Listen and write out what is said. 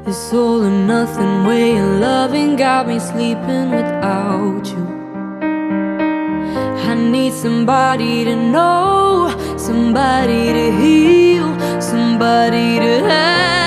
This all or nothing way of loving got me sleeping without you. I need somebody to know, somebody to heal, somebody to have.